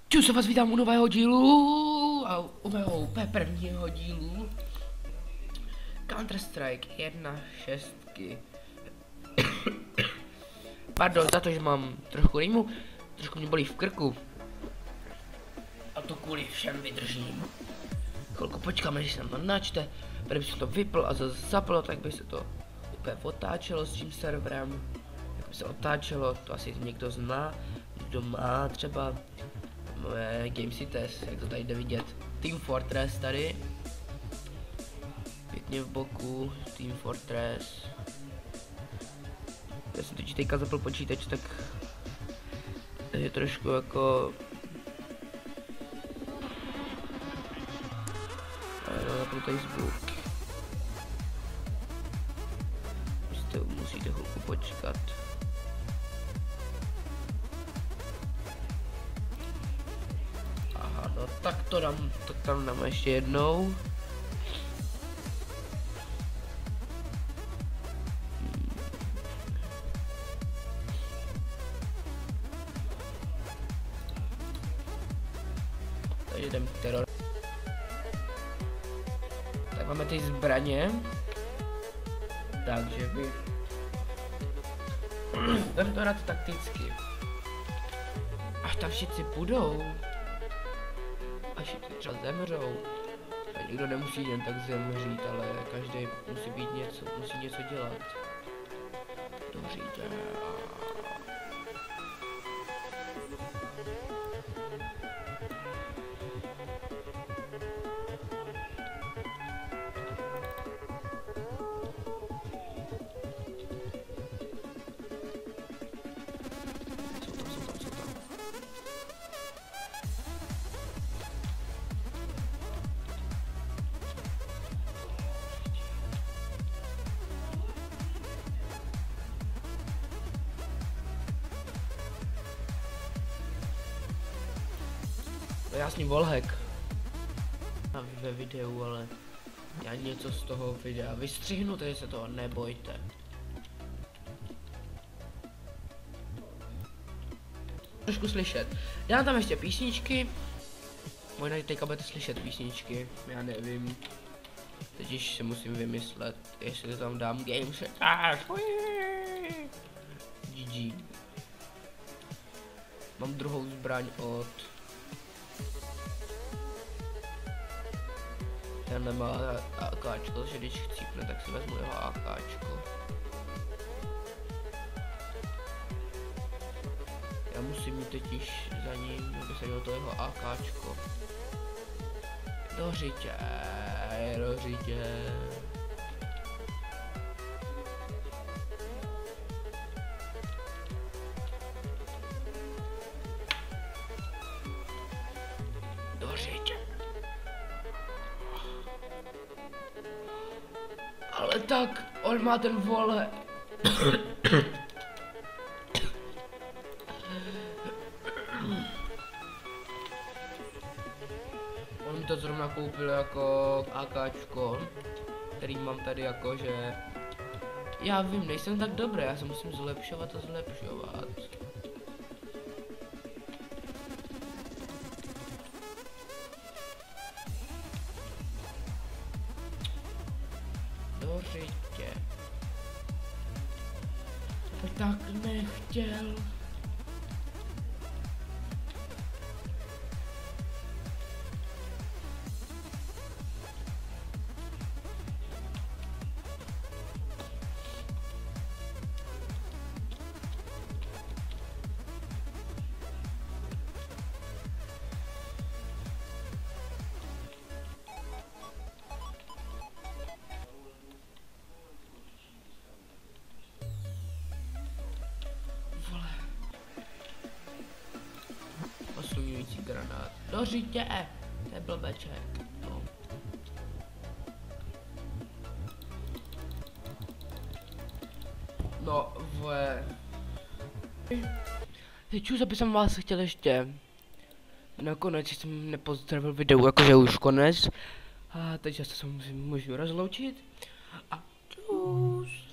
Čus, se vás vítám u nového dílu a u mého úplně prvního dílu Counter-Strike 1.6. Pardon za to, že mám trošku rýmu, trošku mě bolí v krku. A to kvůli všem vydržím. Chvilku počkáme, než se nám to načte, kdyby se to vypl a zaplo, tak by se to úplně otáčelo s tím serverem. Jak by se otáčelo, to asi někdo zná, kdo má třeba moje GameCities, jak to tady jde vidět. Team Fortress tady. Pěkně v boku, Team Fortress. Já jsem teď teďka zapl počítač, tak je trošku jako... Zapnutý zvuk. Musíte chvilku počkat. Aha, no tak to dám, tak tam dáme ještě jednou. Takže jdem teror. Tak máme ty zbraně. Takže vy... Budeme to hrát takticky. Až tam všichni půjdou. A všichni třeba zemřou. A nikdo nemusí jen tak zemřít, ale každý musí být něco, musí něco dělat. Dobře, jasný wallhack ve videu, ale já něco z toho videa vystřihnu, takže se toho nebojte. Trošku slyšet. Dám tam ještě písničky. Možná teďka budete slyšet písničky, já nevím. Teď se musím vymyslet, jestli tam dám gameset. GG. Mám druhou zbraň od... Ten nemá AKčko, že když chcípne, tak si vezmu jeho AKčko. Já musím mít totiž za ním, aby se měl to jeho AKčko. Do řitě. Ale tak, on má ten vole. On to zrovna koupil jako AKčko, který mám tady jako, že... Já vím, nejsem tak dobrý, já se musím zlepšovat a zlepšovat. Do řitě. Tak nechtěl. Osluňující granát. Do řitě! To je blbeček. No. No, vole. Čus, aby jsem vás chtěl ještě. Nakonec jsem nepozdravil videu, jakože už konec. A teď se můžu rozloučit. A čus.